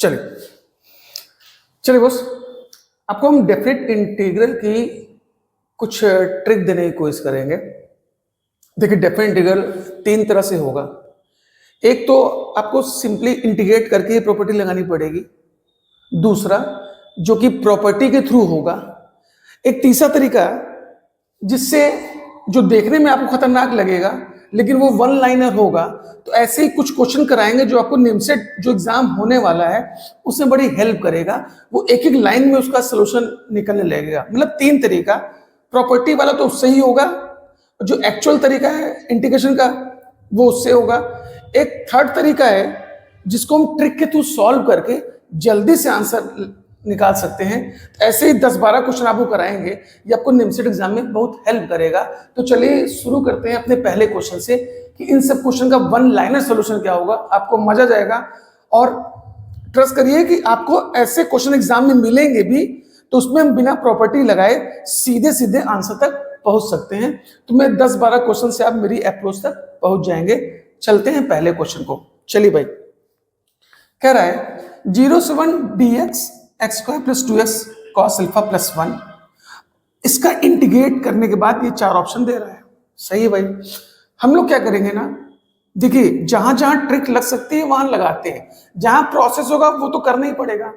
चलिए चलिए बस आपको हम डेफिनेट इंटीग्रल की कुछ ट्रिक देने की कोशिश करेंगे। देखिए डेफिनेट इंटीग्रल तीन तरह से होगा। एक तो आपको सिंपली इंटीग्रेट करके ही प्रॉपर्टी लगानी पड़ेगी, दूसरा जो कि प्रॉपर्टी के थ्रू होगा, एक तीसरा तरीका जिससे जो देखने में आपको खतरनाक लगेगा लेकिन वो वन लाइनर होगा। तो ऐसे ही कुछ क्वेश्चन कराएंगे जो आपको निमसेट जो एग्जाम होने वाला है उसमें बड़ी हेल्प करेगा। वो एक एक लाइन में उसका सोल्यूशन निकलने लगेगा। मतलब तीन तरीका, प्रॉपर्टी वाला तो उससे ही होगा, जो एक्चुअल तरीका है इंटीग्रेशन का वो उससे होगा, एक थर्ड तरीका है जिसको हम ट्रिक के थ्रू सॉल्व करके जल्दी से आंसर निकाल सकते हैं। तो ऐसे ही 10-12 क्वेश्चन आपको कराएंगे, ये आपको निमसेट एग्जाम में बहुत हेल्प करेगा। तो चलिए शुरू करते हैं अपने पहले क्वेश्चन से कि इन सब क्वेश्चन का वन लाइनर सोल्यूशन क्या होगा। आपको मजा जाएगा और ट्रस्ट करिए कि आपको ऐसे क्वेश्चन एग्जाम में मिलेंगे भी तो उसमें हम बिना प्रॉपर्टी लगाए सीधे सीधे आंसर तक पहुंच सकते हैं। तो मैं 10-12 क्वेश्चन से आप मेरी अप्रोच तक पहुंच जाएंगे। चलते हैं पहले क्वेश्चन को। चलिए भाई, कह रहा है 0 से 1 dx x square plus 2x cos alpha plus 1। इसका इंटीग्रेट करने के बाद ये चार ऑप्शन दे रहा है। सही है भाई। हम लोग क्या करेंगे ना, देखिए जहां जहां ट्रिक लग सकती है वहां लगाते हैं, जहां प्रोसेस होगा वो तो करना ही पड़ेगा,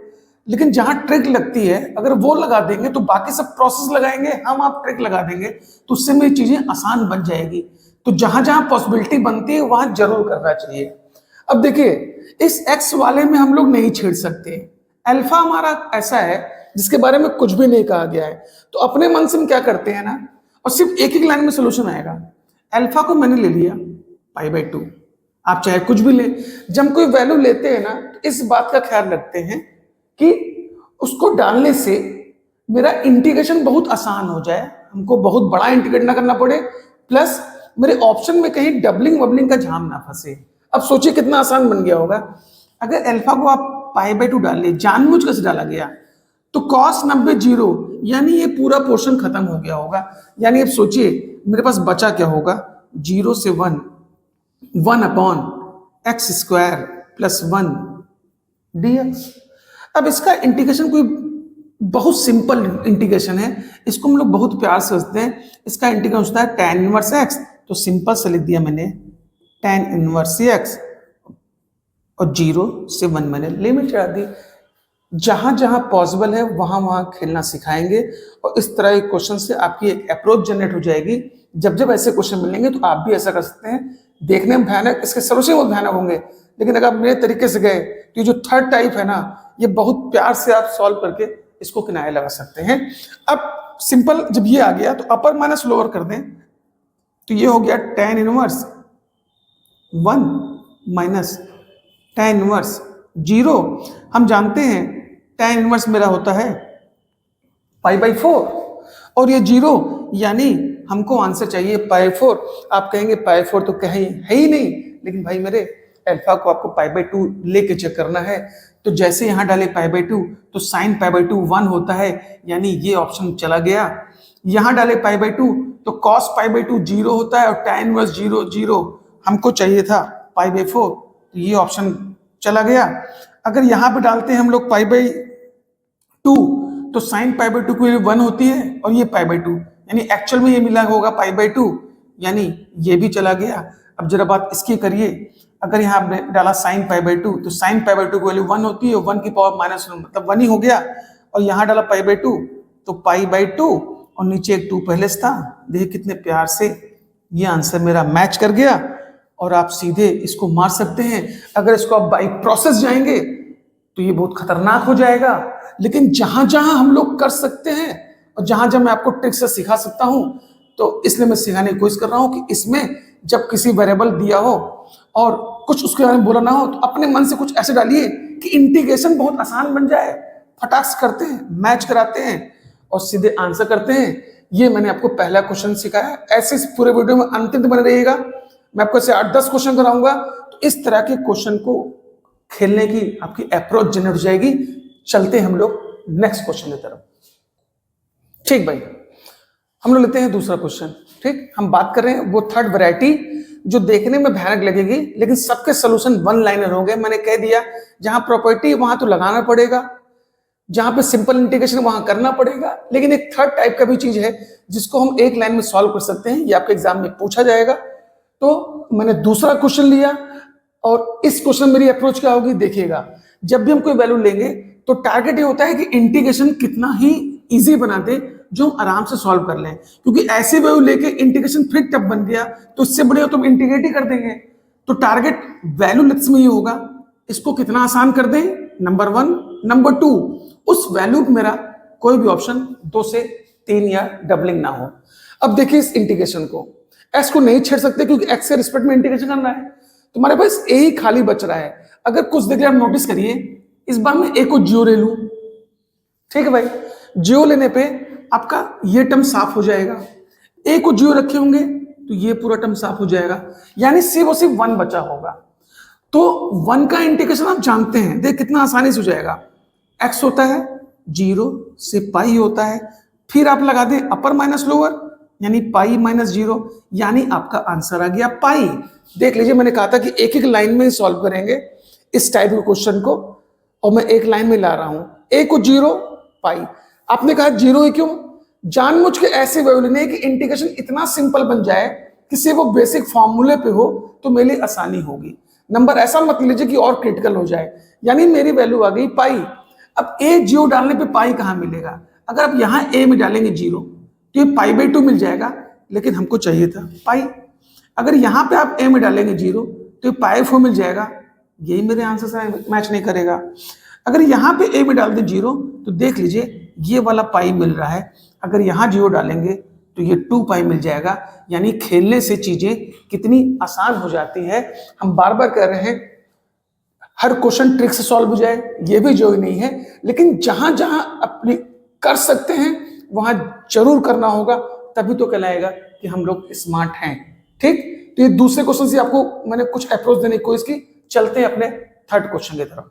लेकिन जहां ट्रिक लगती है अगर वो लगा देंगे तो बाकी सब प्रोसेस लगाएंगे, हम आप ट्रिक लगा देंगे तो उससे मेरी चीजें आसान बन जाएगी। तो जहां जहां पॉसिबिलिटी बनती है वहां जरूर करना चाहिए। अब देखिए इस एक्स वाले में हम लोग नहीं छेड़ सकते। अल्फा हमारा ऐसा है जिसके बारे में कुछ भी नहीं कहा गया है, तो अपने मन से हम क्या करते हैं ना, और सिर्फ एक एक लाइन में सोल्यूशन आएगा। अल्फा को मैंने ले लिया π/2, आप चाहे कुछ भी ले। जब कोई वैल्यू लेते हैं ना तो इस बात का ख्याल रखते हैं कि उसको डालने से मेरा इंटीग्रेशन बहुत आसान हो जाए, हमको बहुत बड़ा इंटीग्रेट ना करना पड़े, प्लस मेरे ऑप्शन में कहीं डबलिंग वबलिंग का झाम ना फंसे। अब सोचिए कितना आसान बन गया होगा। अगर अल्फा को आप π/2 डाल लिए, जानबूझ कर डाला गया, तो cos 90 0, यानी ये पूरा पोर्शन खत्म हो गया होगा। यानी अब सोचिए मेरे पास बचा क्या होगा, 0 से 1 1/x स्क्वायर प्लस 1 dx। अब इसका इंटीग्रेशन कोई बहुत सिंपल इंटीग्रेशन है, इसको हम लोग बहुत प्यार से समझते हैं। इसका इंटीग्रेशन होता है tan इनवर्स x, तो सिंपल से लिख दिया मैंने tan इनवर्स x, और 0 से 1 मैंने लिमिट चढ़ा दी। जहां जहां पॉसिबल है वहां वहां खेलना सिखाएंगे, और इस तरह के क्वेश्चन से आपकी एक अप्रोच जनरेट हो जाएगी। जब जब ऐसे क्वेश्चन मिलेंगे तो आप भी ऐसा कर सकते हैं। देखने में भयानक, इसके सोल्यूशन बहुत भयानक होंगे, लेकिन अगर आप मेरे तरीके से गए तो ये जो थर्ड टाइप है ना, ये बहुत प्यार से आप सॉल्व करके इसको किनारे लगा सकते हैं। अब सिंपल जब ये आ गया तो अपर माइनस लोअर कर दें, तो ये हो गया tan inverse 1 minus tan inverse 0। हम जानते हैं tan इनवर्स मेरा होता है π/4, और ये 0 यानी हमको आंसर चाहिए π/4। आप कहेंगे π/4 तो कहीं है ही नहीं, लेकिन भाई मेरे अल्फा को आपको π/2 लेके चेक करना है। तो जैसे यहां डाले π/2 तो sin π/2 1 होता है, यानी ये ऑप्शन चला गया। यहां डाले π/2 तो cos π/2 0 होता है, और tan इनवर्स 0 0 हमको चाहिए था π/4, तो ये ऑप्शन चला गया। अगर यहां पे डालते हैं हम लोग π/2 तो sin π/2 की वैल्यू 1 होती है, और ये π/2 यानी एक्चुअल में ये मिला होगा π/2, यानी ये भी चला गया। अब जरा बात इसकी करिए, अगर यहाँ आपने डाला sin π/2 तो sin π/2 की वैल्यू 1 होती है, 1 की पावर -1 मतलब 1 ही हो गया, और यहाँ डाला π/2 तो π/2 और नीचे एक 2 पहले से था। देखिए कितने प्यार से ये आंसर मेरा मैच कर गया, और आप सीधे इसको मार सकते हैं। अगर इसको आप बाई प्रोसेस जाएंगे तो ये बहुत खतरनाक हो जाएगा, लेकिन जहां जहां हम लोग कर सकते हैं और जहां जहां मैं आपको ट्रिक से सिखा सकता हूं, तो इसलिए मैं सिखाने की कोशिश कर रहा हूं कि इसमें जब किसी वेरिएबल दिया हो और कुछ उसके बारे में बोला ना हो, तो अपने मन से कुछ ऐसे डालिए कि इंटीग्रेशन बहुत आसान बन जाए। फटाक से करते हैं, मैच कराते हैं और सीधे आंसर करते हैं। ये मैंने आपको पहला क्वेश्चन सिखाया। ऐसे इस पूरे वीडियो में अंतिम तक बने रहिएगा। मैं आपको ऐसे 8-10 क्वेश्चन कराऊंगा, तो इस तरह के क्वेश्चन को खेलने की आपकी अप्रोच जनरेट हो जाएगी। चलते हैं हम लोग नेक्स्ट क्वेश्चन की तरफ। ठीक भाई, हम लोग लेते हैं दूसरा क्वेश्चन। ठीक, हम बात कर रहे हैं वो थर्ड वैरायटी जो देखने में भयानक लगेगी, लेकिन सबके सोल्यूशन वन लाइनर होंगे। मैंने कह दिया जहां प्रॉपर्टी वहां तो लगाना पड़ेगा, जहां पे सिंपल इंटीग्रेशन वहां करना पड़ेगा, लेकिन एक थर्ड टाइप का भी चीज है जिसको हम एक लाइन में सॉल्व कर सकते हैं, ये आपके एग्जाम में पूछा जाएगा। तो मैंने दूसरा क्वेश्चन लिया, और इस क्वेश्चन मेरी अप्रोच क्या होगी देखिएगा। जब भी हम कोई वैल्यू लेंगे तो टारगेट ये होता है कि इंटीग्रेशन कितना ही इजी बना दे जो हम आराम से सॉल्व कर लें, क्योंकि ऐसे वैल्यू लेके इंटीग्रेशन फिर टफ बन गया तो इससे बढ़िया तो हम इंटीग्रेट ही कर देंगे। तो टारगेट वैल्यू लेट्स में ये होगा, इसको कितना आसान कर दें, नंबर 1। नंबर 2, उस वैल्यू पे मेरा कोई भी ऑप्शन 2 से 3 या डबलिंग ना हो। अब देखिए इस इंटीग्रेशन को, एक्स को नहीं छेड़ सकते क्योंकि एक्स के रिस्पेक्ट में इंटीग्रेशन करना है, तुम्हारे पास ए ही खाली बच रहा है। अगर कुछ देर आप नोटिस करिए, इस बार मैं ए को जीरो ले लूं, ठीक है भाई, जीरो लेने पे आपका ये टर्म साफ हो जाएगा। ए को जीरो रखे होंगे तो ये पूरा टर्म साफ हो जाएगा, यानी सिर्फ और सिर्फ 1 बचा होगा। तो 1 का इंटीग्रेशन आप जानते हैं, देख कितना आसानी से हो जाएगा। एक्स होता है 0 से पाई होता है, फिर आप लगा दें अपर माइनस लोअर, यानी पाई माइनस 0, यानी आपका आंसर आ गया पाई। देख लीजिए, मैंने कहा था कि एक एक लाइन में सॉल्व करेंगे इस टाइप के क्वेश्चन को, और मैं एक लाइन में ला रहा हूं। ए को 0 पाई, आपने कहा 0 है क्यों, जानबूझ के ऐसे वैल्यू लेने कि इंटीग्रेशन इतना सिंपल बन जाए कि सिर्फ वो बेसिक फॉर्मूले पे हो तो मेरे लिए आसानी होगी। नंबर ऐसा मत लीजिए कि और क्रिटिकल हो जाए, यानी मेरी वैल्यू आ गई पाई। अब ए 0 डालने पे पाई कहां मिलेगा, अगर आप यहां ए में डालेंगे 0 तो ये पाई/2 मिल जाएगा, लेकिन हमको चाहिए था पाई। अगर यहां पे आप ए में डालेंगे 0 तो ये पाई/4 मिल जाएगा, यही मेरे आंसर से मैच नहीं करेगा। अगर यहां पे ए में डाल दें 0 तो देख लीजिए ये वाला पाई मिल रहा है, अगर यहां 0 डालेंगे तो ये 2 पाई मिल जाएगा। यानी खेलने से चीजें कितनी आसान हो जाती है। हम बार बार कह रहे हैं हर क्वेश्चन ट्रिक से सॉल्व हो जाए, ये भी जरूरी नहीं है, लेकिन जहां जहां अपनी कर सकते हैं वहां जरूर करना होगा, तभी तो कहलाएगा कि हम लोग स्मार्ट हैं। ठीक, तो ये दूसरे क्वेश्चन से आपको मैंने कुछ अप्रोच देने की कोशिश की। चलते हैं अपने थर्ड क्वेश्चन की तरफ।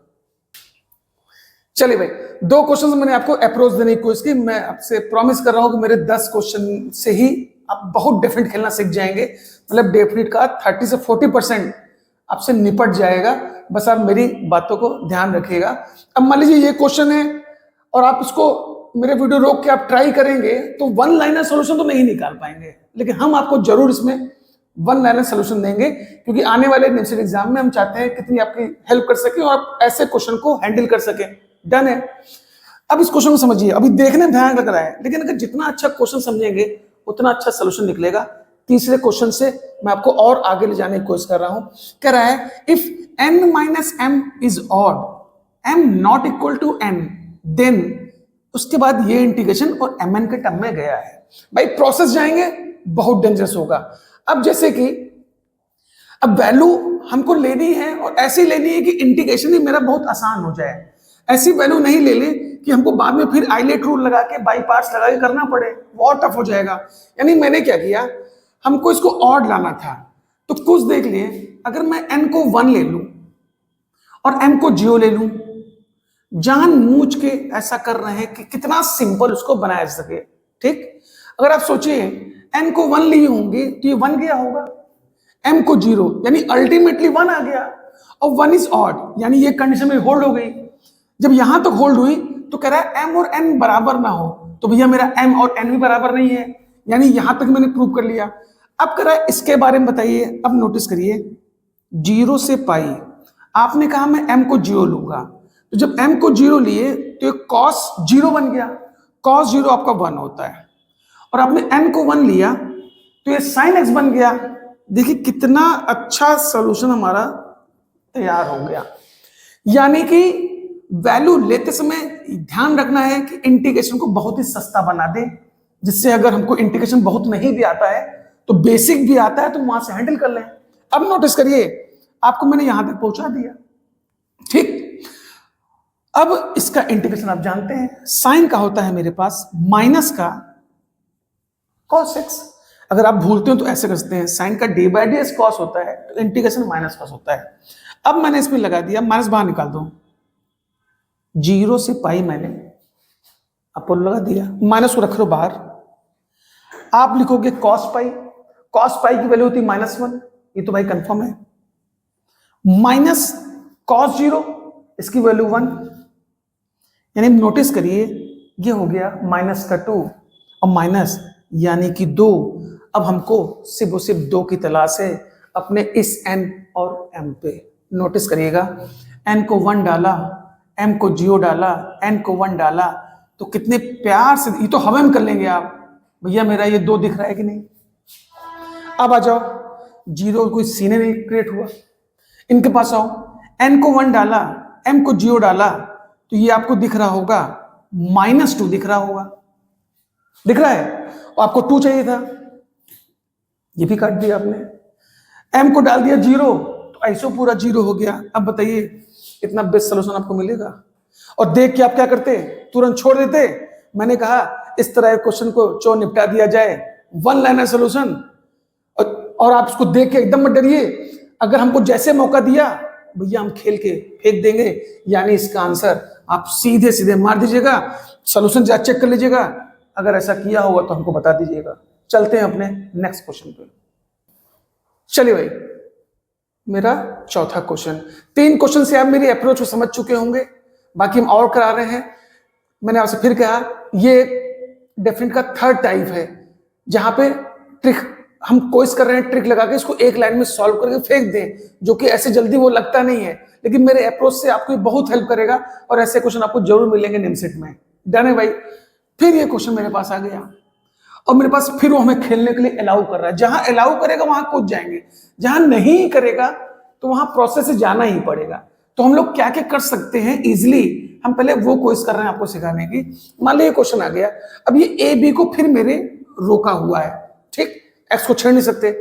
चलिए भाई, 2 क्वेश्चन मैंने आपको अप्रोच देने की कोशिश की। मैं आपसे प्रॉमिस कर रहा हूं कि मेरे 10 क्वेश्चन से ही आप बहुत डेफिनेट खेलना सीख जाएंगे, मतलब डेफिनेट का 30 से 40% आपसे निपट जाएगा। बस आप मेरी बातों को ध्यान रखिएगा। अब मान लीजिए ये क्वेश्चन है और आप इसको मेरे वीडियो रोक के आप ट्राई करेंगे तो 1 लाइनर सोल्यूशन तो नहीं निकाल पाएंगे, लेकिन हम आपको जरूर इसमें 1 लाइनर सोल्यूशन देंगे, क्योंकि आने वाले नेक्स्ट एग्जाम में हम चाहते हैं कितनी आपकी हेल्प कर सके और आप ऐसे क्वेश्चन को हैंडल कर सके। डन है। अब इस क्वेश्चन को समझिए, अभी देखने में भयानक लग रहा है, लेकिन अगर जितना अच्छा क्वेश्चन समझेंगे उतना अच्छा सोल्यूशन निकलेगा। तीसरे क्वेश्चन से मैं आपको और आगे ले जाने की कोशिश कर रहा हूं। कह रहा है if n minus m is odd, m not equal to n, then उसके बाद ये इंटीग्रेशन और mn के टर्म में गया है। भाई प्रोसेस जाएंगे, बहुत डेंजरस होगा। अब जैसे कि अब वैल्यू हमको लेनी है और ऐसी लेनी है कि इंटीग्रेशन भी मेरा बहुत आसान हो जाए। ऐसी वैल्यू नहीं ले ले कि हमको बाद में फिर आइलेट रूल लगा के बाई पार्ट्स लगा के करना पड़े, बहुत टफ हो जाएगा। यानी मैंने क्या किया, हमको इसको ऑड लाना था, तो कुछ देख लिए, अगर मैं n को 1 ले लूं और m को 0 ले लूं, जानबूझ के ऐसा कर रहे हैं कि कितना सिंपल उसको बनाया जा सके। ठीक, अगर आप सोचिए n को 1 लिए होंगे तो ये 1 गया होगा, m को 0 यानी अल्टीमेटली 1 आ गया, और 1 इज ऑड यानी ये कंडीशन में होल्ड हो गई। जब यहां तक होल्ड हुई तो कह रहा है m और n बराबर ना हो, तो भैया मेरा m और n भी बराबर नहीं है, यानी यहां तक मैंने प्रूव कर लिया। अब कह रहा है इसके बारे में बताइए। अब नोटिस करिए 0 से पाई, आपने कहा मैं m को 0 लूंगा, तो जब m को 0 लिए तो ये cos 0 बन गया, cos 0 आपका 1 होता है, और आपने n को 1 लिया तो ये sin x बन गया। देखिए कितना अच्छा सॉल्यूशन हमारा तैयार हो गया। यानी कि वैल्यू लेते समय ध्यान रखना है कि इंटीग्रेशन को बहुत ही सस्ता बना दे, जिससे अगर हमको इंटीग्रेशन बहुत नहीं भी आता है तो बेसिक भी आता है तो वहां से हैंडल कर लें। अब नोटिस करिए, आपको मैंने यहां तक पहुंचा दिया। ठीक, अब इसका इंटीग्रेशन आप जानते हैं, साइन का होता है मेरे पास माइनस का cos x। अगर आप भूलते हो तो ऐसे कर सकते हैं, साइन का d/ds cos होता है तो इंटीग्रेशन माइनस cos होता है। अब मैंने इसमें लगा दिया, माइनस बाहर निकाल दो, 0 से पाई मैंने अपोलो लगा दिया, माइनस को रख लो बाहर। आप लिखोगे cos पाई की वैल्यू होती -1, ये तो भाई कंफर्म है। माइनस कॉस 0, इसकी वैल्यू 1, यानी नोटिस करिए ये हो गया माइनस का 2 और माइनस यानी कि 2। अब हमको सिर्फ और सिर्फ 2 की तलाश है अपने इस n और m पे। नोटिस करिएगा n को 1 डाला, m को 0 डाला, n को 1 डाला, तो कितने प्यार से, ये तो हवा में कर लेंगे आप, भैया मेरा ये 2 दिख रहा है कि नहीं। अब आ जाओ, 0 कोई सीने नहीं क्रिएट हुआ, इनके पास आओ, n को 1 डाला, m को 0 डाला, तो ये आपको दिख रहा होगा -2 दिख रहा होगा, दिख रहा है, और आपको 2 चाहिए था, ये भी काट दिया आपने। m को डाल दिया 0, तो ऐसो पूरा 0 हो गया। अब बताइए इतना बेस्ट सोल्यूशन आपको मिलेगा? और देख के आप क्या करते, तुरंत छोड़ देते। मैंने कहा इस तरह क्वेश्चन को निपटा दिया जाए, 1 लाइनर सोल्यूशन, और आप इसको देख के एकदम मत डरिए। अगर हमको जैसे मौका दिया भैया हम खेल के फेंक देंगे, यानी इसका आंसर आप सीधे सीधे मार दीजिएगा, सोल्यूशन चेक कर लीजिएगा। अगर ऐसा किया होगा तो हमको बता दीजिएगा। चलते हैं अपने नेक्स्ट क्वेश्चन पे। चलिए भाई, मेरा चौथा क्वेश्चन। 3 क्वेश्चन से आप मेरी अप्रोच को समझ चुके होंगे, बाकी हम और करा रहे हैं। मैंने आपसे फिर कहा ये डेफिनेट का थर्ड टाइप है, जहां पे ट्रिक हम कोशिश कर रहे हैं, ट्रिक लगा के इसको एक लाइन में सॉल्व करके फेंक दें, जो कि ऐसे जल्दी वो लगता नहीं है, लेकिन मेरे अप्रोच से आपको बहुत हेल्प करेगा और ऐसे क्वेश्चन आपको जरूर मिलेंगे निमसेट में। डन है भाई। फिर ये क्वेश्चन मेरे पास आ गया और मेरे पास फिर वो हमें खेलने के लिए अलाउ कर रहा है। जहां अलाउ करेगा वहां कूद जाएंगे, जहां नहीं करेगा तो वहां प्रोसेस से जाना ही पड़ेगा। तो हम लोग क्या क्या कर सकते हैं इजिली, हम पहले वो कोशिश कर रहे हैं आपको सिखाने की। मान लीजिए क्वेश्चन आ गया, अब ये ए बी को फिर मेरे रोका हुआ है, ठीक, एक्स को छेड़ नहीं सकते,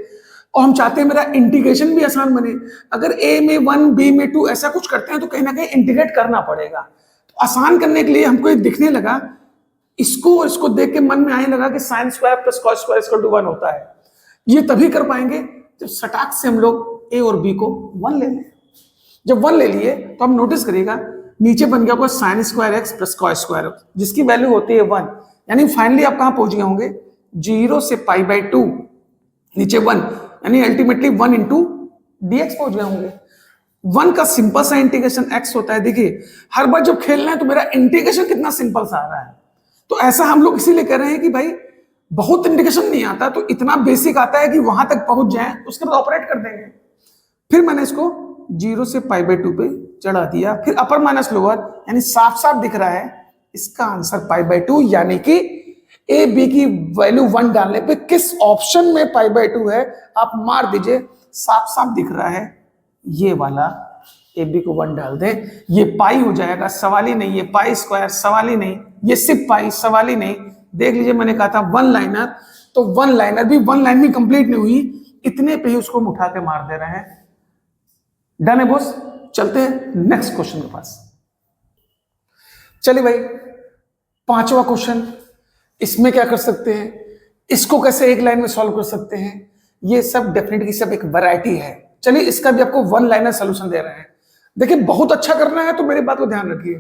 और हम चाहते हैं मेरा इंटीग्रेशन भी आसान बने। अगर ए में 1 बी में 2 ऐसा कुछ करते हैं तो कहीं ना कहीं इंटीग्रेट करना पड़ेगा। तो आसान करने के लिए हमको ये दिखने लगा, इसको देख के मन में आने लगा कि sin square plus cos square equal to 1 होता है। ये तभी कर पाएंगे जब सटाक से हम लोग ए और बी को 1 ले लें। जब 1 ले लिए तो हम नोटिस करिएगा नीचे बन गया कोई sin square x plus cos square, जिसकी वैल्यू होती है 1। यानी फाइनली आप कहां पहुंच गए होंगे, 0 से π/2 नीचे 1, यानी अल्टीमेटली 1 इंटू dx पहुंच गए होंगे। 1 का सिंपल सा इंटीग्रेशन x होता है। देखिए हर बार जब खेलना है तो मेरा इंटीग्रेशन कितना सिंपल सा आ रहा है। तो ऐसा हम लोग इसीलिए कर रहे हैं कि भाई बहुत इंटीग्रेशन नहीं आता, तो इतना बेसिक आता है कि वहां तक पहुंच जाए, उसके बाद ऑपरेट कर देंगे। फिर मैंने इसको 0 से π/2 पे चढ़ा दिया, फिर अपर माइनस लोअर, यानी साफ साफ दिख रहा है इसका आंसर π/2, यानी कि ए बी की वैल्यू 1 डालने पे किस ऑप्शन में π/2 है आप मार दीजिए, साफ साफ दिख रहा है ये वाला। ए बी को 1 डाल दें, ये पाई हो जाएगा, सवाल ही नहीं। ये पाई स्क्वायर सवाल ही नहीं, ये सिर्फ पाई सवाल ही नहीं। देख लीजिए मैंने कहा था 1 लाइनर, तो 1 लाइनर भी 1 लाइन में कंप्लीट नहीं हुई, इतने पे ही उसको हम उठा के मार दे रहे हैं। डन है बॉस। चलते हैं नेक्स्ट क्वेश्चन के पास। चलिए भाई, 5वां क्वेश्चन। इसमें क्या कर सकते हैं, इसको कैसे एक लाइन में सॉल्व कर सकते हैं, ये सब डेफिनेटली सब एक वैरायटी है। चलिए इसका भी आपको 1 लाइनर सोल्यूशन दे रहे हैं। देखिए बहुत अच्छा करना है तो मेरी बात को ध्यान रखिए।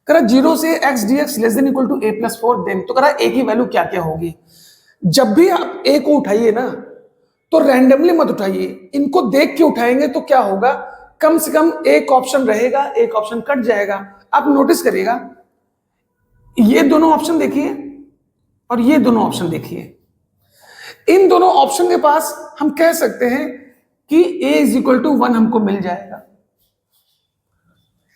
करा 0 से x dx less than equal to a plus 4, then तो करा a की वैल्यू क्या क्या होगी। जब भी आप a को उठाइए ना तो रैंडमली मत उठाइए, इनको देख के उठाएंगे तो क्या होगा, कम से कम एक ऑप्शन रहेगा, एक ऑप्शन कट जाएगा। आप नोटिस करिएगा ये दोनों ऑप्शन देखिए और ये दोनों ऑप्शन देखिए, इन दोनों ऑप्शन के पास हम कह सकते हैं कि a इज इक्वल टू 1 हमको मिल जाएगा।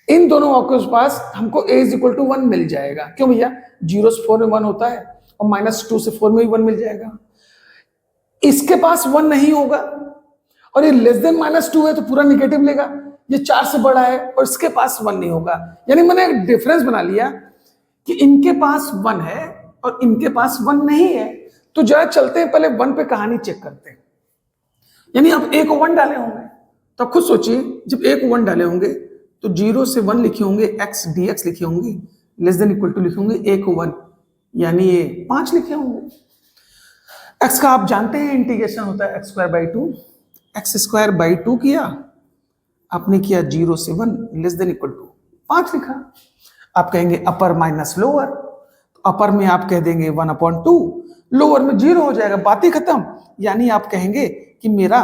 इन दोनों के पास हमको a इज इक्वल टू 1 मिल जाएगा। क्यों भैया, 0 से 4 में 1 होता है और -2 से 4 में भी 1 मिल जाएगा। इसके पास 1 नहीं होगा और ये लेस देन -2 है तो पूरा निगेटिव लेगा। ये 4 से बड़ा है और इसके पास 1 नहीं होगा। यानी मैंने एक डिफरेंस बना लिया कि इनके पास 1 है और इनके पास 1 नहीं है। तो जरा चलते हैं पहले 1 पे कहानी चेक करते हैं। यानी आप a को 1 डाले होंगे तो आप खुद सोचिए, जब a को 1 डाले होंगे तो 0 से 1 लिखे होंगे, x dx लिखे होंगे, लेस देन इक्वल टू लिखे होंगे a को 1, यानी ये 5 लिखे होंगे। x का आप जानते हैं इंटीग्रेशन होता है x²/2, x² किया आपने, किया 0 से 1 लेस देन इक्वल टू 5 लिखा। आप कहेंगे अपर माइनस लोअर, तो अपर में आप कह देंगे 1/2, लोअर में 0 हो जाएगा, बात ही खत्म। यानी आप कहेंगे कि मेरा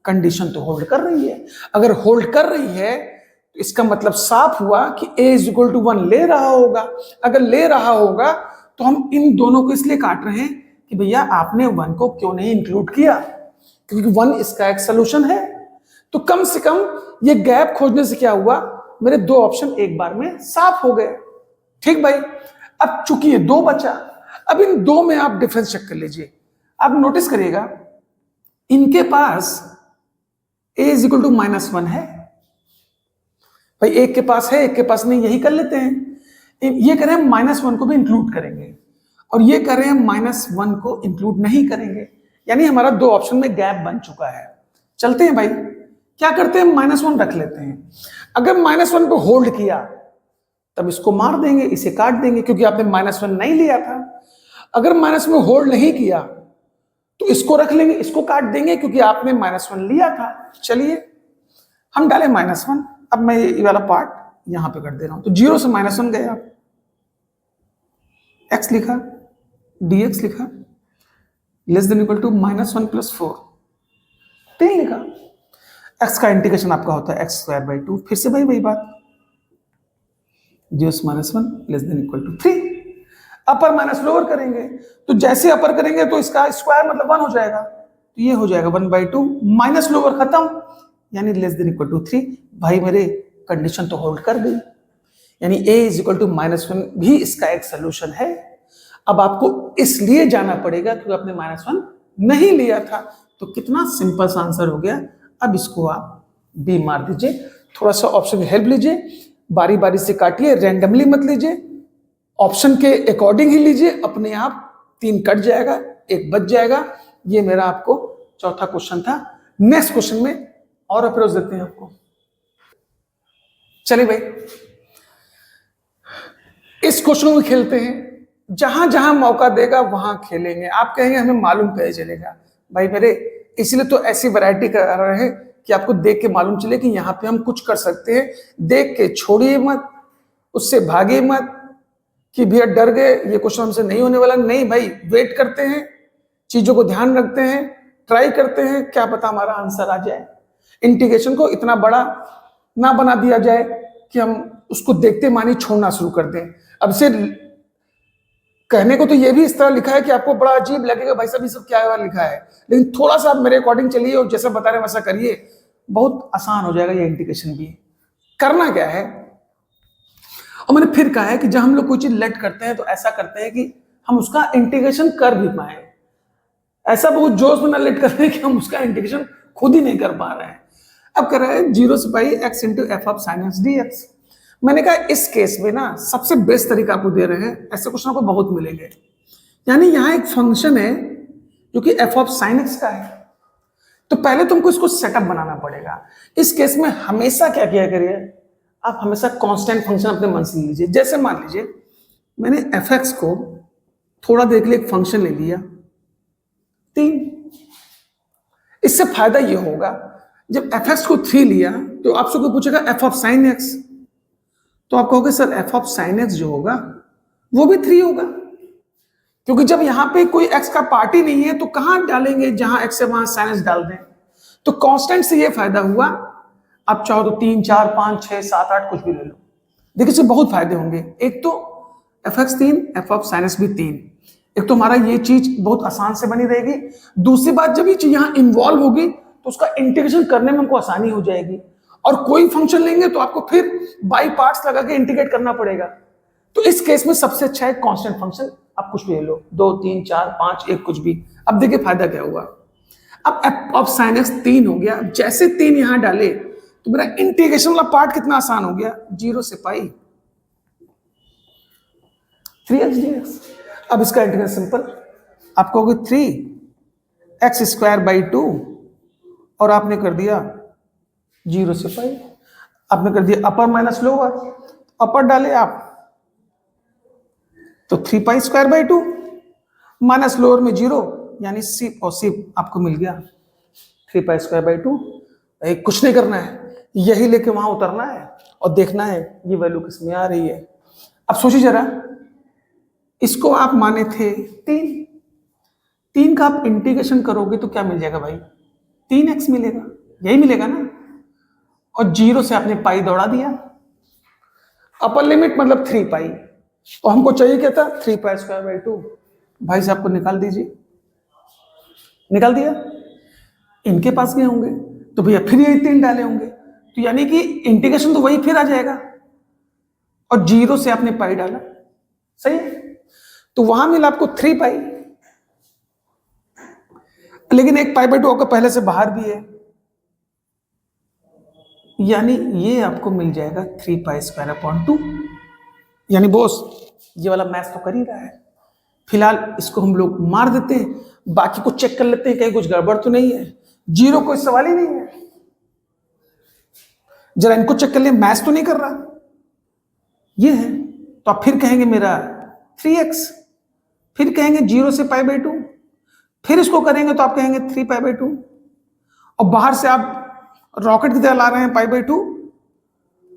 कंडीशन तो होल्ड कर रही है। अगर होल्ड कर रही है तो इसका मतलब साफ हुआ कि a इज इक्वल टू 1 ले रहा होगा। अगर ले रहा होगा तो हम इन दोनों को इसलिए काट रहे हैं कि भैया आपने 1 को क्यों नहीं इंक्लूड किया, क्योंकि 1 इसका एक सोल्यूशन है। तो कम से कम ये गैप खोजने से क्या हुआ, मेरे दो ऑप्शन एक बार में साफ हो गए। ठीक भाई, अब चूंकि ये 2 बचा, अब इन 2 में आप डिफरेंस चेक कर लीजिए। आप नोटिस करिएगा इनके पास a इज इक्वल टू -1 है। भाई एक के पास है, एक के पास नहीं, यही कर लेते हैं। ये कह रहे हैं -1 को भी इंक्लूड करेंगे और ये कह रहे हैं -1 को इंक्लूड नहीं करेंगे, यानी हमारा 2 ऑप्शन में गैप बन चुका है। चलते हैं भाई, क्या करते हैं, -1 रख लेते हैं। अगर -1 पे होल्ड किया तब इसको मार देंगे, इसे काट देंगे, क्योंकि आपने -1 नहीं लिया था। अगर -1 होल्ड नहीं किया तो इसको रख लेंगे, इसको काट देंगे, क्योंकि आपने -1 लिया था। चलिए हम डालें -1। अब मैं ये वाला पार्ट यहां पे कर दे रहा हूं, तो 0 से -1 गए आप, x लिखा, dx लिखा, लेस देन इक्वल टू -1 + 4, 3 लिखा। x का इंटीग्रेशन आपका होता है x²/2। फिर से भाई वही बात, 0 से -1 less than equal to 3। Upper minus lower करेंगे, तो जैसे अपर करेंगे तो इसका स्क्वायर मतलब 1 हो जाएगा, तो ये हो जाएगा 1/2, माइनस लोअर खत्म, यानी लेस देन इक्वल टू 3। भाई मेरे कंडीशन तो होल्ड कर गई, यानी a इज इक्वल टू -1 भी इसका एक सोल्यूशन है। अब आपको इसलिए जाना पड़ेगा क्योंकि आपने -1 नहीं लिया था। तो कितना सिंपल सा आंसर हो गया। अब इसको आप बी मार दीजिए, थोड़ा सा ऑप्शन की हेल्प लीजिए, बारी बारी से काटिए, रैंडमली मत लीजिए, ऑप्शन के अकॉर्डिंग ही लीजिए, अपने आप 3 कट जाएगा, 1 बच जाएगा। ये मेरा आपको चौथा क्वेश्चन था। नेक्स्ट क्वेश्चन में और अप्रोच देते हैं आपको। चलिए भाई इस क्वेश्चन को खेलते हैं, जहां जहां मौका देगा वहां खेलेंगे। आप कहेंगे हमें मालूम कैसे चलेगा, भाई मेरे इसलिए तो ऐसी वैरायटी कर रहे हैं कि आपको देख के मालूम चले कि यहाँ पे हम कुछ कर सकते हैं। देख के छोड़िए मत, उससे भागिए मत कि भैया डर गए ये क्वेश्चन हमसे नहीं होने वाला। नहीं भाई, वेट करते हैं, चीजों को ध्यान रखते हैं, ट्राई करते हैं, क्या पता हमारा आंसर आ जाए। इंटीग्रेशन को इतना बड़ा ना बना दिया जाए कि हम उसको देखते मानी छोड़ना शुरू कर दें। अब से कहने को तो ये भी इस तरह लिखा है कि आपको बड़ा अजीब लगेगा, भाई साहब ये सब क्या हुआ लिखा है, लेकिन थोड़ा सा आप मेरे अकॉर्डिंग चलिए और जैसा बता रहे हैं वैसा करिए, बहुत आसान हो जाएगा ये इंटीग्रेशन भी। करना क्या है, और मैंने फिर कहा है कि जब हम लोग कोई चीज लेट करते हैं तो ऐसा करते हैं कि हम उसका इंटीग्रेशन कर भी पाए। ऐसा बहुत जोश में ना लेट करते हैं कि हम उसका इंटीग्रेशन खुद ही नहीं कर पा रहे हैं। अब कर रहे हैं 0 से पाई x into F of sine x dx। मैंने कहा इस केस में ना सबसे बेस्ट तरीका आपको दे रहे हैं, ऐसे क्वेश्चन आपको बहुत मिलेंगे। यानी यहाँ एक फंक्शन है जो कि एफ ऑफ साइन एक्स का है, तो पहले तुमको इसको सेटअप बनाना पड़ेगा। इस केस में हमेशा क्या किया करिए, आप हमेशा कांस्टेंट फंक्शन अपने मन से लीजिए। जैसे मान लीजिए मैंने एफ एक्स को थोड़ा देर के लिए एक फंक्शन ले लिया 3। इससे फायदा ये होगा जब एफ एक्स को 3 लिया तो आपसे कोई पूछेगा एफ ऑफ साइन एक्स, तो आप कहोगे sir F of sine x जो होगा वो भी 3 होगा, क्योंकि जब यहां पे कोई एक्स का पार्ट ही नहीं है तो कहां डालेंगे, जहां एक्स है वहां साइन एक्स डाल दें। तो कांस्टेंट से ये फायदा हुआ, आप चाहो तो 3, 4, 5, 6, 7, 8 कुछ भी ले लो। देखिए इससे बहुत फायदे होंगे। एक तो F x 3, F of sine x भी 3। एक तो हमारा ये चीज बहुत आसान से बनी रहेगी। दूसरी बात, जब ये चीज यहां इन्वॉल्व होगी तो उसका इंटीग्रेशन करने में हमको आसानी हो जाएगी। और कोई फंक्शन लेंगे तो आपको फिर बाई पार्ट्स लगा के इंटीग्रेट करना पड़ेगा। तो इस केस में सबसे अच्छा है कांस्टेंट फंक्शन, आप कुछ भी ले लो, 2, 3, 4, 5, 1 कुछ भी। अब देखिए फायदा क्या हुआ, अब एफ ऑफ साइन एक्स 3 हो गया। जैसे 3 यहां डाले तो मेरा इंटीग्रेशन वाला पार्ट कितना आसान हो गया, 0 से पाई 3x dx। अब इसका इंटीग्रेशन सिंपल, आप कहोगे 3x²/2 और आपने कर दिया 0 से पाई, आपने कर दिया अपर माइनस लोअर, अपर डाले आप तो 3π²/2 माइनस लोअर में 0, यानी सी और सी आपको मिल गया 3π²/2। कुछ नहीं करना है, यही लेके वहां उतरना है और देखना है ये वैल्यू किसमें आ रही है। अब सोचिए जरा, इसको आप माने थे 3 का आप इंटीग्रेशन करोगे तो क्या मिल जाएगा भाई, 3x मिलेगा। यही मिलेगा ना। और 0 से आपने पाई दौड़ा दिया, अपर लिमिट मतलब 3 पाई, तो हमको चाहिए क्या था 3 पाई स्क्वायर बाई 2। भाई साहब को निकाल दीजिए, निकाल दिया, इनके पास गए होंगे तो भैया फिर यही 3 डाले होंगे, तो यानी कि इंटीग्रेशन तो वही फिर आ जाएगा, और 0 से आपने पाई डाला, सही है, तो वहां मिला आपको 3 पाई, लेकिन एक पाई बाई 2 आपका पहले से बाहर भी है, यानी ये आपको मिल जाएगा 3 पाई स्क्वायर अपॉन 2। यानी बॉस ये वाला मैथ तो कर ही रहा है, फिलहाल इसको हम लोग मार देते हैं, बाकी को चेक कर लेते हैं कहीं कुछ गड़बड़ तो नहीं है। 0 कोई सवाल ही नहीं है, जरा इनको चेक कर ले, मैच तो नहीं कर रहा, ये है, तो आप फिर कहेंगे मेरा 3x, फिर कहेंगे 0 से पाई बाई 2, फिर इसको करेंगे तो आप कहेंगे 3 पाई बाई 2, और बाहर से आप रॉकेट की तरह ला रहे हैं पाई बाई 2,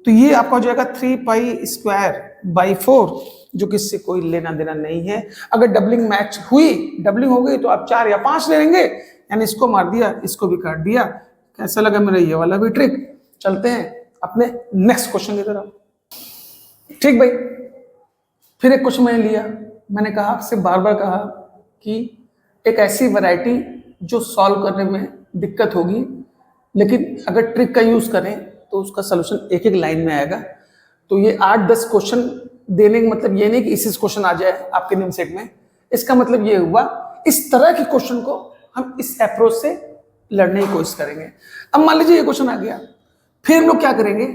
तो ये आपका हो जाएगा 3 पाई स्क्वायर बाई 4, जो कि इससे कोई लेना देना नहीं है। अगर डबलिंग मैच हुई, डबलिंग हो गई, तो आप 4 या 5 ले लेंगे, यानी इसको मार दिया, इसको भी काट दिया। कैसा लगा मेरा ये वाला भी ट्रिक? चलते हैं अपने नेक्स्ट क्वेश्चन की तरफ। ठीक भाई, फिर एक क्वेश्चन मैंने लिया, मैंने कहा आपसे बार बार कहा कि एक ऐसी वैरायटी जो सॉल्व करने में दिक्कत होगी, लेकिन अगर ट्रिक का यूज करें तो उसका सलूशन एक एक लाइन में आएगा। तो ये 8-10 क्वेश्चन देने का मतलब ये नहीं कि इसी क्वेश्चन आ जाए आपके निम्न सेट में, इसका मतलब ये हुआ इस तरह के क्वेश्चन को हम इस अप्रोच से लड़ने की कोशिश करेंगे। अब मान लीजिए ये क्वेश्चन आ गया, फिर हम लोग क्या करेंगे,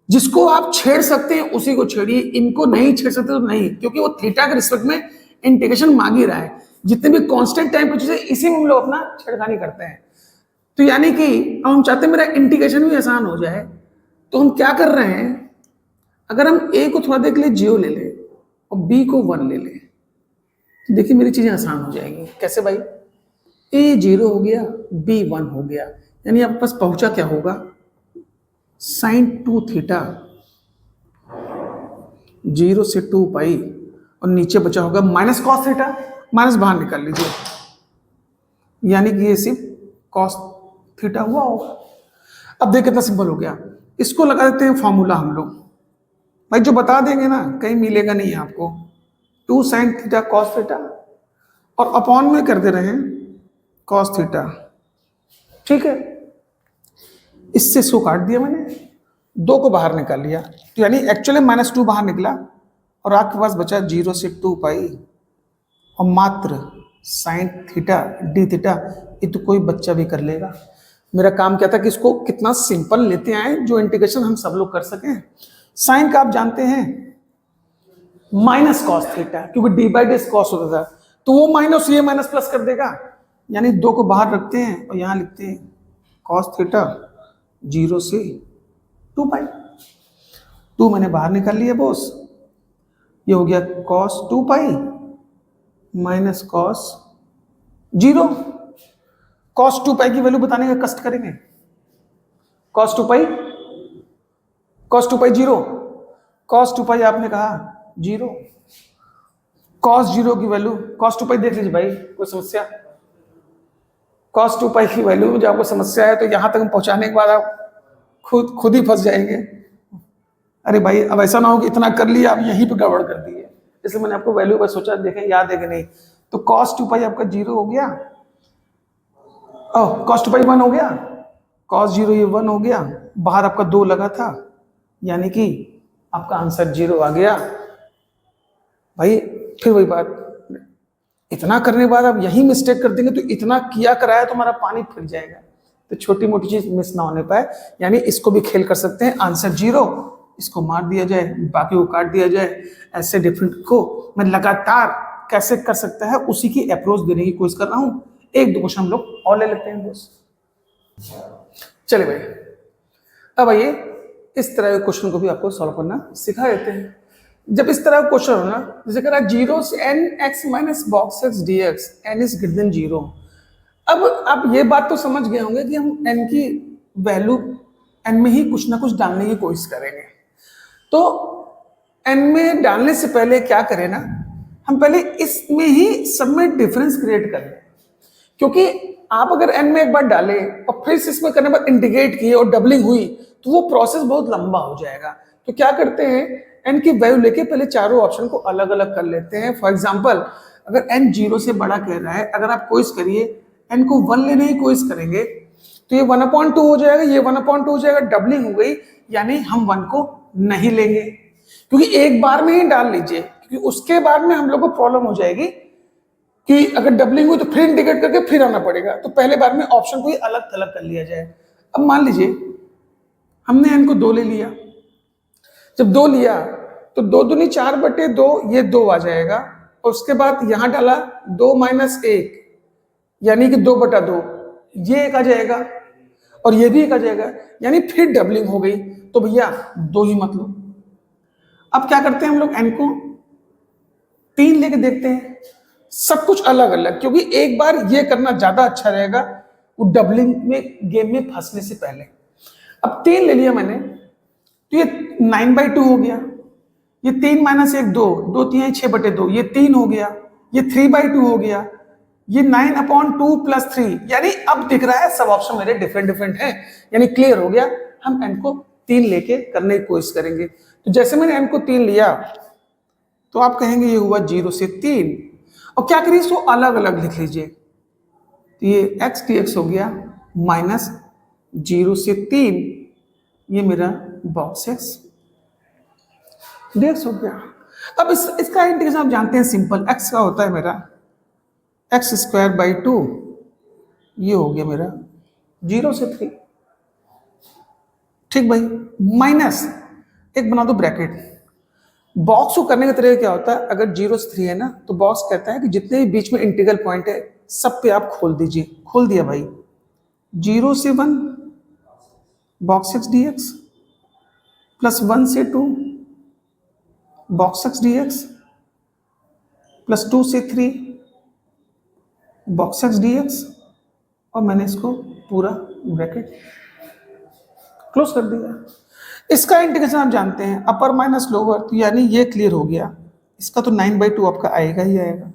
जिसको आप छेड़ सकते हैं उसी को छेड़िए, इनको नहीं छेड़ सकते तो नहीं, क्योंकि वो थीटा के रिस्पेक्ट में इंटीग्रेशन मांग ही रहा है। जितने भी कांस्टेंट टाइम की चीजें इसी में हम लोग अपना छेड़खानी करते हैं। तो यानी कि अब हम चाहते हैं मेरा इंटीग्रेशन भी आसान हो जाए, तो हम क्या कर रहे हैं, अगर हम a को थोड़ा देर के लिए 0 ले लें और b को 1 ले लें, तो देखिए मेरी चीजें आसान हो जाएंगी। कैसे भाई? a 0 हो गया, b 1 हो गया, यानी आपके पास पहुंचा क्या होगा, साइन 2 थीटा 0 से 2 पाई, और नीचे बचा होगा माइनस कॉस थीटा, माइनस बाहर निकाल लीजिए, यानी कि ये सिर्फ कॉस थीटा हुआ होगा। अब देखिए कितना सिंपल हो गया, इसको लगा देते हैं फॉर्मूला हम लोग, भाई जो बता देंगे ना कहीं मिलेगा नहीं आपको, 2 साइन थीटा कॉस थीटा, और अपॉन में कर दे रहे हैं कॉस थीटा, ठीक है। इससे सो काट दिया मैंने, 2 को बाहर निकाल लिया, तो यानी एक्चुअली -2 बाहर निकला, और आपके पास बचा 0 से 2 पाई और मात्र साइन थीटा डी थीटा। ये तो कोई बच्चा भी कर लेगा। मेरा काम क्या था कि इसको कितना सिंपल लेते आए जो इंटीग्रेशन हम सब लोग कर सकें। साइन का आप जानते हैं माइनस कॉस थीटा, क्योंकि डी बाई डी कॉस होता था, तो वो माइनस ये माइनस प्लस कर देगा, यानी 2 को बाहर रखते हैं और यहां लिखते हैं कॉस थीटा 0 से 2 पाई। 2 मैंने बाहर निकाल लिया बॉस, ये हो गया cos 2 pi minus cos 0। Cos 2 पाई की वैल्यू बताने का कष्ट करेंगे, कॉस 2 पाई 0, कॉस 2 पाई आपने कहा 0, कॉस 0 की वैल्यू, कॉस 2 पाई देख लीजिए भाई, कोई समस्या? कॉस 2 पाई की वैल्यू में जो आपको समस्या है, तो यहां तक हम पहुंचाने के बाद आप खुद ही फंस जाएंगे। अरे भाई अब ऐसा ना हो कि इतना कर लिया आप यहीं पे गड़बड़ कर दी है, इसलिए मैंने आपको वैल्यू पर सोचा, देखें याद है कि नहीं। तो कॉस 2 पाई आपका 0 हो गया, कॉस 2 पाई 1 हो गया, कॉस 0 ये 1 हो गया, बाहर आपका 2 लगा था, यानी कि आपका आंसर 0 आ गया। भाई फिर वही बात, इतना करने के बाद आप यही मिस्टेक कर देंगे तो इतना किया कराया तो हमारा पानी फिर जाएगा। तो छोटी मोटी चीज मिस ना होने पाए, यानी इसको भी खेल कर सकते हैं। आंसर 0, इसको मार दिया जाए, बाकी को काट दिया जाए। ऐसे डिफरेंट को मैं लगातार कैसे कर सकता है उसी की अप्रोच देने की कोशिश कर रहा हूं। 1-2 क्वेश्चन हम लोग और ले लेते हैं दोस्त। चलिए भाई, अब आइए इस तरह के क्वेश्चन को भी आपको सॉल्व करना सिखा देते हैं। जब इस तरह का क्वेश्चन हो ना, जैसे कह रहा है 0 से n(x minus box x dx n is greater than 0। अब आप ये बात तो समझ गए होंगे कि हम n की वैल्यू n में ही कुछ ना कुछ डालने की कोशिश करेंगे। तो n में डालने से पहले क्या करें ना, हम पहले इसमें ही सब में डिफरेंस क्रिएट करें, क्योंकि आप अगर n में एक बार डाले और फिर से इसमें करने के बाद इंटीग्रेट किए और डबलिंग हुई तो वो प्रोसेस बहुत लंबा हो जाएगा। तो क्या करते हैं, n की वैल्यू लेके पहले चारों ऑप्शन को अलग अलग कर लेते हैं। फॉर एग्जाम्पल अगर n 0 से बड़ा कह रहा है, अगर आप कोशिश करिए n को 1 लेने की कोशिश करेंगे तो ये 1/2 हो जाएगा, ये 1/2 हो जाएगा, डबलिंग हो गई, यानी हम 1 को नहीं लेंगे, क्योंकि एक बार में ही डाल लीजिए, क्योंकि उसके बाद में हम लोग को प्रॉब्लम हो जाएगी कि अगर डबलिंग हुई तो फिर इंटीग्रेट करके फिर आना पड़ेगा। तो पहले बार में ऑप्शन को ही अलग थलग कर लिया जाए। अब मान लीजिए हमने n को 2 ले लिया, जब 2 लिया तो 2 दूनी 4/2, ये 2 आ जाएगा, और उसके बाद यहां डाला 2 - 1 यानी कि 2/2, ये 1 आ जाएगा और ये भी 1 आ जाएगा, यानी फिर डबलिंग हो गई। तो भैया 2 ही मत लो। अब क्या करते हैं हम लोग, n को 3 लेके देखते हैं, सब कुछ अलग अलग, क्योंकि एक बार ये करना ज्यादा अच्छा रहेगा वो डबलिंग में गेम में फंसने से पहले। अब 3 ले लिया मैंने तो ये 9/2 हो गया, ये 3 - 1 2, 2 3 6/2, ये 3 हो गया, ये 3/2 हो गया, ये 9/2 + 3, यानी अब दिख रहा है सब ऑप्शन मेरे डिफरेंट डिफरेंट हैं, यानी क्लियर हो गया। हम n को 3 लेके करने की कोशिश करेंगे। तो जैसे मैंने n को 3 लिया तो आप कहेंगे ये हुआ 0 से 3, और क्या करिए इसको अलग अलग लिख लीजिए। तो ये x dx हो गया -0 से 3, ये मेरा बॉक्स x dx हो गया। अब इसका इंटीग्रेशन आप जानते हैं सिंपल, x का होता है मेरा x²/2, ये हो गया मेरा 0 से 3। ठीक भाई, माइनस एक बना दो ब्रैकेट। बॉक्स को करने का तरीका क्या होता है, अगर 0 से 3 है ना तो बॉक्स कहता है कि जितने भी बीच में इंटीग्रल पॉइंट है सब पे आप खोल दीजिए। खोल दिया भाई, 0 से 1 बॉक्स x dx प्लस 1 से 2 बॉक्स x dx प्लस 2 से 3 बॉक्स x dx, और मैंने इसको पूरा ब्रैकेट क्लोज कर दिया। इसका इंटीग्रेशन आप जानते हैं अपर माइनस लोअर, तो यानी ये क्लियर हो गया, इसका तो 9/2 आपका आएगा ही आएगा।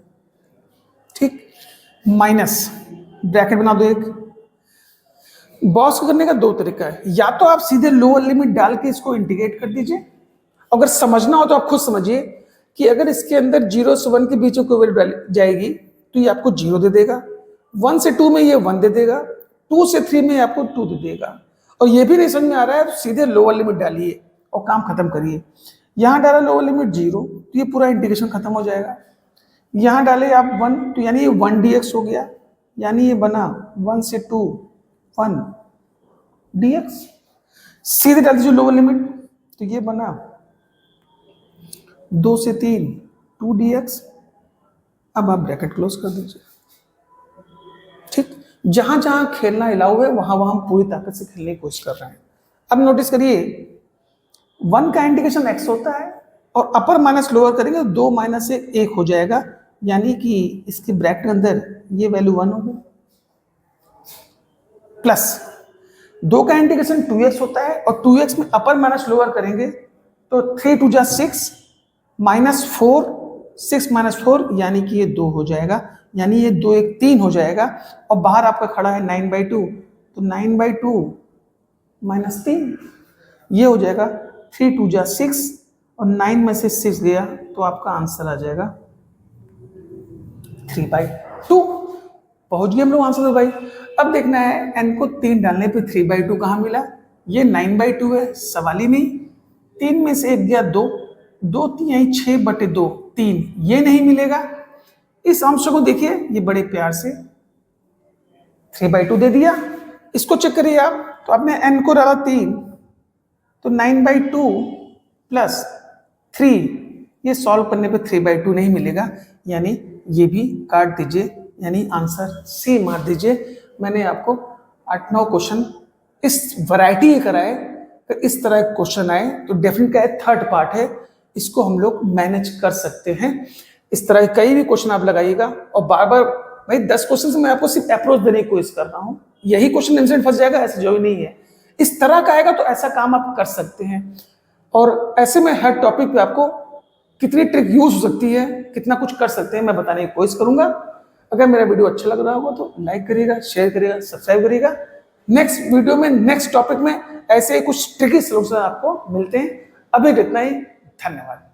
ठीक, माइनस ब्रैकेट बना दो एक। बॉक्स को करने का 2 तरीका है, या तो आप सीधे लोअर लिमिट डाल के इसको इंटीग्रेट कर दीजिए, अगर समझना हो तो आप खुद समझिए कि अगर इसके अंदर 0 से 1 के बीच में कोई वैल्यू डाली जाएगी तो ये आपको 0 दे देगा, 1 से 2 में ये 1 दे देगा, 2 से 3 में आपको 2 दे देगा। और ये भी नहीं समझ में आ रहा है तो सीधे लोअर लिमिट डालिए और काम खत्म करिए। यहां डाला लोअर लिमिट 0 तो ये पूरा इंटीग्रेशन खत्म हो जाएगा। यहां डाले आप 1 तो यानी ये 1 dx हो गया, यानी ये बना 1 से 2 1 dx। सीधे डाल दीजिए लोअर लिमिट तो ये बना 2 से 3 2 dx। अब आप ब्रैकेट क्लोज कर दीजिए। ठीक, जहां जहां खेलना अलाउ है वहां वहां हम पूरी ताकत से खेलने की कोशिश कर रहे हैं। अब नोटिस करिए 1 का इंटीग्रेशन x होता है और अपर माइनस लोअर करेंगे तो 2 - से 1 हो जाएगा, यानी कि इसके ब्रैकेट के अंदर ये वैल्यू 1 होगी, प्लस 2 का इंटीग्रेशन 2x होता है और 2x में अपर माइनस लोअर करेंगे तो 3 × 2 = 6 -4 6 - 4 यानी कि ये 2 हो जाएगा, यानी ये 2 1 3 हो जाएगा। और बाहर आपका खड़ा है 9/2 तो 9/2 - 3 ये हो जाएगा 3 × 2 = 6 और 9 में से 6 गया तो आपका आंसर आ जाएगा 3/2। पहुंच गए हम लोग आंसर भाई। अब देखना है n को 3 डालने पे 3/2 कहाँ मिला, ये 9/2 है, सवाल ही नहीं। 3 में से 1 गया 2, 2 3 6/2 3, ये नहीं मिलेगा। इस अंश को देखिए, ये बड़े प्यार से 3/2 दे दिया। इसको चेक करिए आप, तो आपने n को डाला 3 तो 9/2 प्लस 3, ये सॉल्व करने पे 3/2 नहीं मिलेगा, यानी ये भी काट दीजिए, यानी आंसर सी मार दीजिए। मैंने आपको 8-9 क्वेश्चन इस वैरायटी कराए, तो इस तरह के क्वेश्चन आए तो डेफिनेट का थर्ड पार्ट है, इसको हम लोग मैनेज कर सकते हैं। इस तरह के कई भी क्वेश्चन आप लगाइएगा और बार बार भाई 10 क्वेश्चन से मैं आपको सिर्फ अप्रोच देने की कोशिश कर रहा हूँ, यही क्वेश्चन इंसिडेंट फंस जाएगा ऐसा जो ही नहीं है। इस तरह का आएगा तो ऐसा काम आप कर सकते हैं। और ऐसे में हर टॉपिक पे आपको कितनी ट्रिक यूज हो सकती है, कितना कुछ कर सकते हैं, मैं बताने की कोशिश करूंगा। अगर मेरा वीडियो अच्छा लग रहा होगा तो लाइक करिएगा, शेयर करिएगा, सब्सक्राइब करिएगा। नेक्स्ट वीडियो में, नेक्स्ट टॉपिक में ऐसे ही कुछ ट्रिकी सॉल्यूशन आपको मिलते हैं। अभी इतना ही, धन्यवाद।